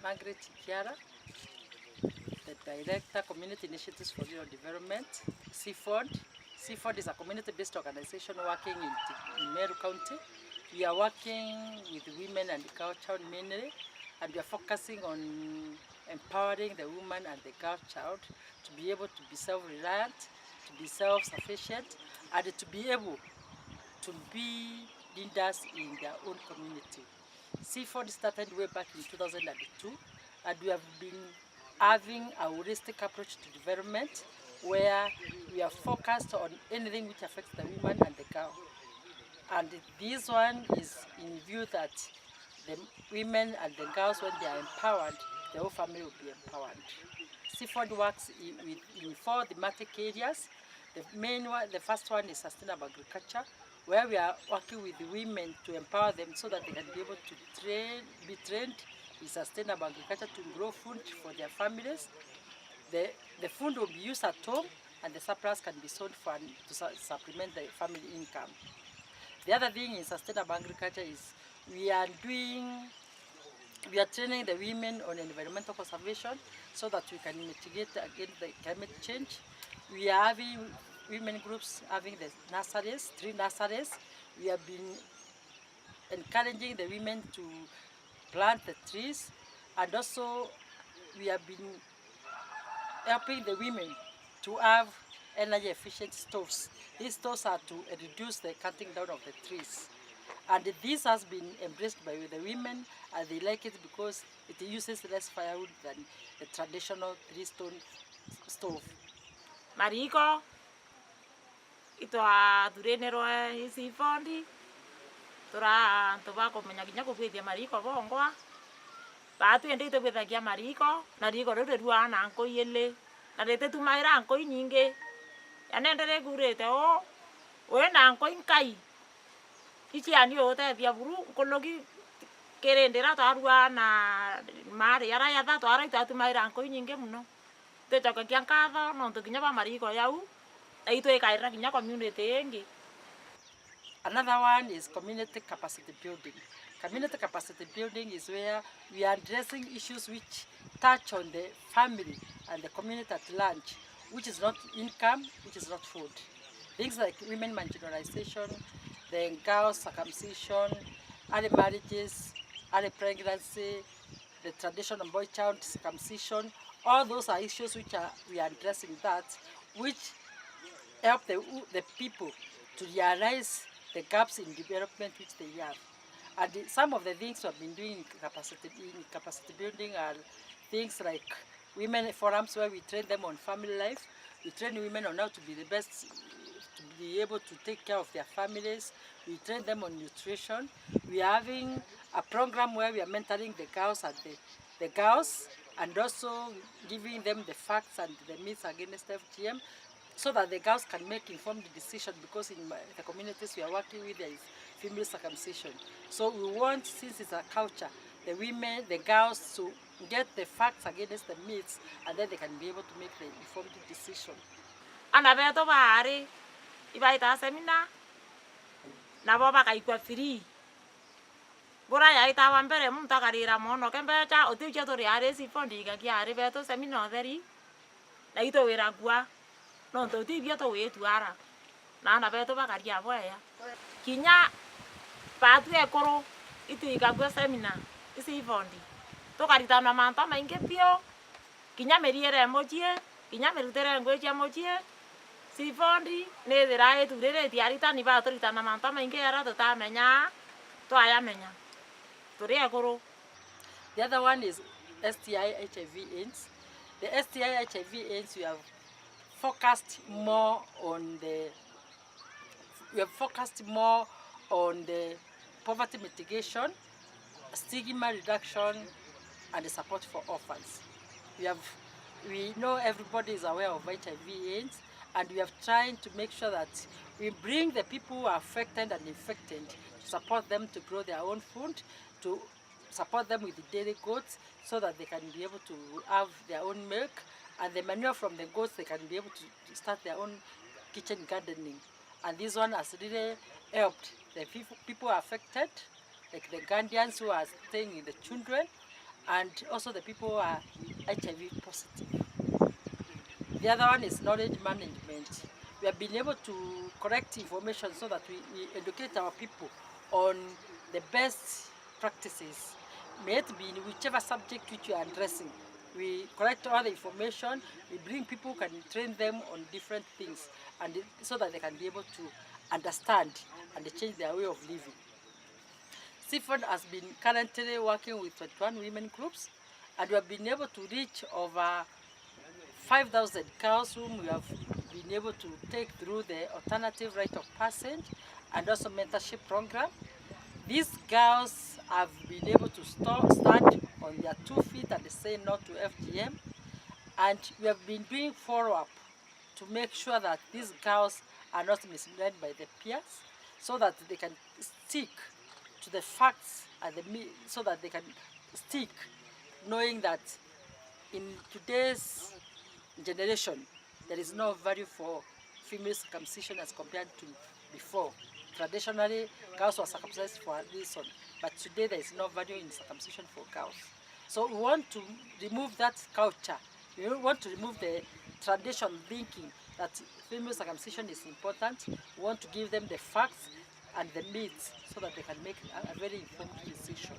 Margaret Kiara, the Director, Community Initiatives for Rural Development, CIFORD. CIFORD is a community-based organization working in Meru County. We are working with women and girl child mainly, and we are focusing on empowering the woman and the girl child to be able to be self-reliant, to be self-sufficient, and to be able to be leaders in their own community. CIFORD started way back in 2002, and we have been having a holistic approach to development where we are focused on anything which affects the woman and the girl. And this one is in view that the women and the girls, when they are empowered, the whole family will be empowered. CIFORD works in 4 thematic areas. The first one is sustainable agriculture, where we are working with the women to empower them so that they can be able to be trained in sustainable agriculture to grow food for their families. The food will be used at home, and the surplus can be sold to supplement the family income. The other thing in sustainable agriculture is we are training the women on environmental conservation so that we can mitigate against the climate change. We are having women groups having the nurseries, 3 nurseries. We have been encouraging the women to plant the trees, and also we have been helping the women to have energy efficient stoves. These stoves are to reduce the cutting down of the trees. And this has been embraced by the women, and they like it because it uses less firewood than the traditional 3-stone stove. Mariko, itwa turenerwa CIFORD, tura tubako menyaginya kubithia mariko bongwa. Batu ende tubithagia mariko, na riko ruru ruana nko yele, na rete tumaira nko nyinge. Yanendere gurete o, wena nko inkai. Ichi ani ote dia buru kologi kerendera twarua na mari yara yatha twara itatumaira nko nyinge muno. Techoka kiankatho no tukinya ba mariko yau. Aitwe kaira kinya community yengi. Another one is community capacity building. Community capacity building is where we are addressing issues which touch on the family and the community at large, which is not income, which is not food. Things like women marginalization, the girls circumcision, early marriages, early pregnancy, the traditional boy-child circumcision. All those are issues which we are addressing that, which help the people to realize the gaps in development which they have. And some of the things we have been doing in capacity building are things like women forums where we train them on family life. We train women on how to be the best, to be able to take care of their families. We train them on nutrition. We are having a program where we are mentoring the girls and also giving them the facts and the myths against FGM, so that the girls can make informed decisions, because in the communities we are working with, there is female circumcision. So we want, since it's a culture, the women, the girls to get the facts against the myths, and then they can be able to make the informed decision. Anabeto baari, ibaita seminar, na baba kaikwa free. Bora ya itawa mbere muntu karira mono kembecha otije tori are CIFORD igakiare beto seminar theri. Na ito wira gua. No to tibia to wetu ara. Na beto bakaria boya. Kinya patu ekoro itu igagwa seminar CIFORD. To karita na manta mainge pio. Kinya meriere mojie, kinya merutere ngoja mojie. CIFORD ne dira etu rere diarita ni ba torita na manta mainge ara to ta menya. To aya menya. The other one is STI HIV/AIDS. The STI HIV/AIDS we have focused more on the poverty mitigation, stigma reduction, and the support for orphans. We know everybody is aware of HIV/AIDS, and we have tried to make sure that we bring the people who are affected and infected to support them to grow their own food, to support them with the dairy goats so that they can be able to have their own milk, and the manure from the goats they can be able to start their own kitchen gardening. And this one has really helped the people affected, like the guardians who are staying with the children, and also the people who are HIV positive. The other one is knowledge management. We have been able to collect information so that we educate our people on the best practices. May it be in whichever subject which you are addressing. We collect all the information, we bring people who can train them on different things, and so that they can be able to understand and change their way of living. CIFORD has been currently working with 21 women groups, and we have been able to reach over 5,000 girls whom we have been able to take through the alternative rite of passage and also mentorship program. These girls have been able to stand on their 2 feet and say no to FGM, and we have been doing follow-up to make sure that these girls are not misled by the peers, so that they can stick to the facts and so that they can stick knowing that in today's generation there is no value for female circumcision as compared to before. Traditionally, girls were circumcised for a reason, but today there is no value in circumcision for girls. So we want to remove that culture. We want to remove the tradition thinking that female circumcision is important. We want to give them the facts and the myths so that they can make a very informed decision.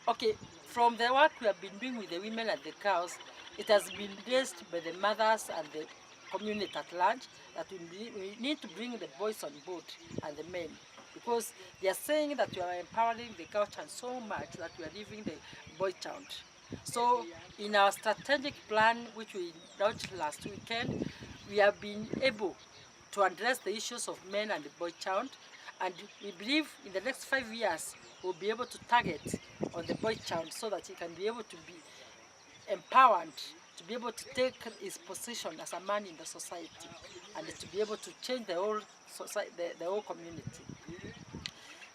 Okay, from the work we have been doing with the women and the girls, it has been raised by the mothers and the community at large that we need to bring the boys on board and the men, because they are saying that we are empowering the girl child so much that we are leaving the boy child. So in our strategic plan, which we launched last weekend, we have been able to address the issues of men and the boy child, and we believe in the next 5 years we'll be able to target on the boy child so that he can be able to be empowered, to be able to take his position as a man in the society, and to be able to change the whole society, the whole community.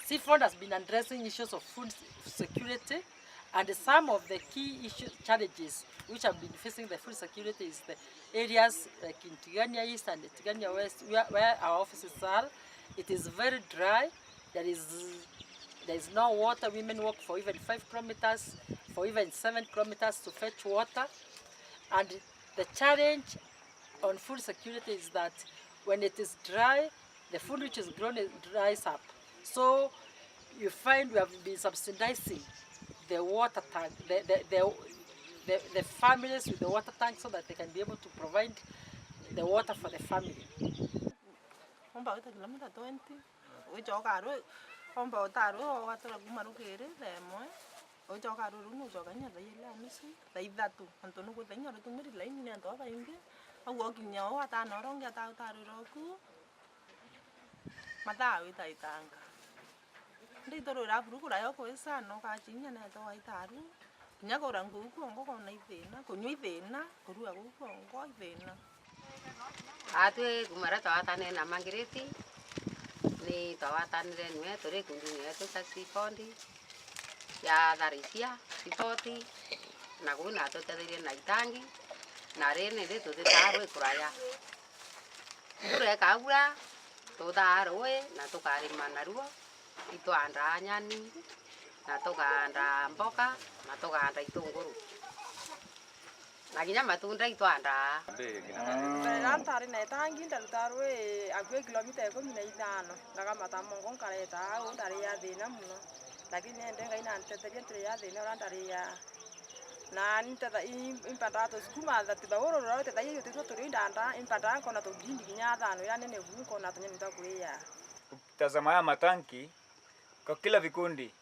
CIFORD has been addressing issues of food security, and some of the key challenges which have been facing the food security is the areas like in Tigania East and Tigania West, where our offices are. It is very dry. There is no water. Women walk for even 5 kilometers, for even 7 kilometers to fetch water. And the challenge on food security is that when it is dry, the food which is grown dries up. So you find we have been subsidizing the water tank, the families with the water tank, so that they can be able to provide the water for the family. Kilomita 20. Omba utaru watara gumaru kere lemwe. Ojo karu runo jo kanya da yela misi. Da idatu antonu ko tanya ro tumiri lain ni anto ba inge. Awo kinya o ata norong ya ta utaru roku. Mata wi ta itanga. Ndi toro ra buru kura yo ko esa no ka chinya na to itaru. Nya ko rangu ko ngo ko na ithena, ko nyu ithena, ko ru agu ko ngo ithena. Atwe gumara tawatane na mangireti ni tawatanire nwe tore kundu yetu taxi fondi ya darisia sipoti na guna to tedire na itangi na rene de to taro kuraya kure kaura to daro na to kari manaruo ito anda nyani na to anda mboka na to anda itunguru naginya matunda ito anda Tari na itangi ndalutaro agwe kilomita 15 daga matamongo nkareta au ndari ya thina muno lakini ende ngai na nteteria ntire ya thina ora ndari ya na nteta impata to skuma that baworo ro teta yiyo tito turi ndanda impata kona to bindi kinya thano ya nene vu kona to nyita kuria. Tazama haya matanki kwa kila vikundi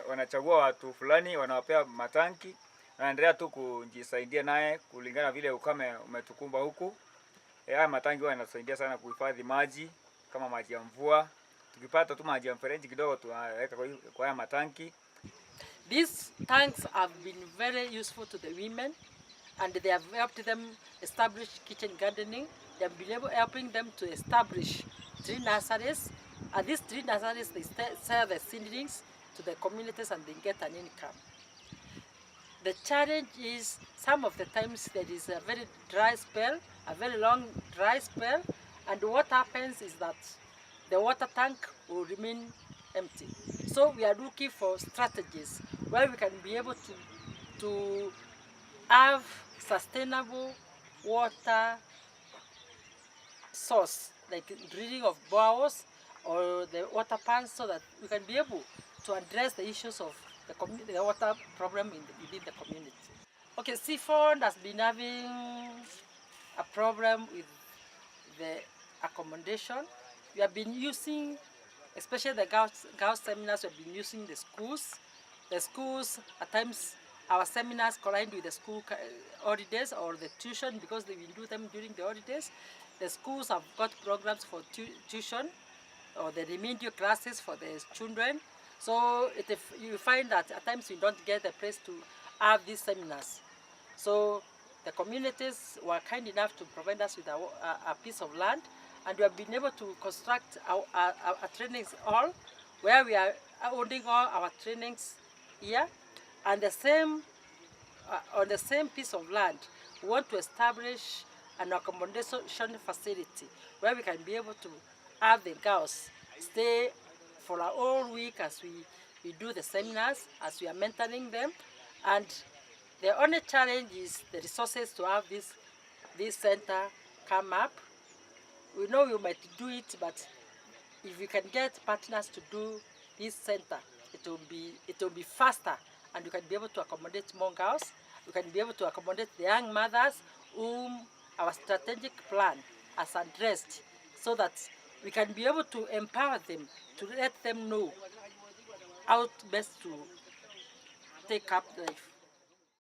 wanachagua watu fulani wanawapea matanki. Naendelea tu kujisaidia naye kulingana vile ukame umetukumba huku. Haya matangi yanasaidia sana kuhifadhi maji kama maji ya mvua. Tukipata tu maji ya mfereji kidogo tunaweka kwa haya matanki. These tanks have been very useful to the women, and they have helped them establish kitchen gardening. They have been helping them to establish 3 nurseries. And these 3 nurseries, they sell the seedlings to the communities and they get an income. The challenge is some of the times there is a very dry spell, a very long dry spell, and what happens is that the water tank will remain empty. So So we are looking for strategies where we can be able to have sustainable water source, like drilling of boreholes or the water pans, so that we can be able to address the issues of the water problem within the community. Okay, CIFORD has been having a problem with the accommodation. We have been using, especially the girls seminars, we have been using the schools. The schools, at times, our seminars collide with the school holidays or the tuition, because we do them during the holidays. The schools have got programs for tuition or the remedial classes for the children. So you find that at times we don't get a place to have these seminars. So the communities were kind enough to provide us with a piece of land, and we have been able to construct a trainings hall where we are holding all our trainings here. And on the same piece of land, we want to establish an accommodation facility where we can be able to have the girls stay for a whole week as we do the seminars, as we are mentoring them. And the only challenge is the resources to have this center come up. We know we might do it, but if we can get partners to do this center, it will be faster, and we can be able to accommodate more girls. We can be able to accommodate the young mothers whom our strategic plan has addressed, so that we can be able to empower them, to let them know how best to take up life.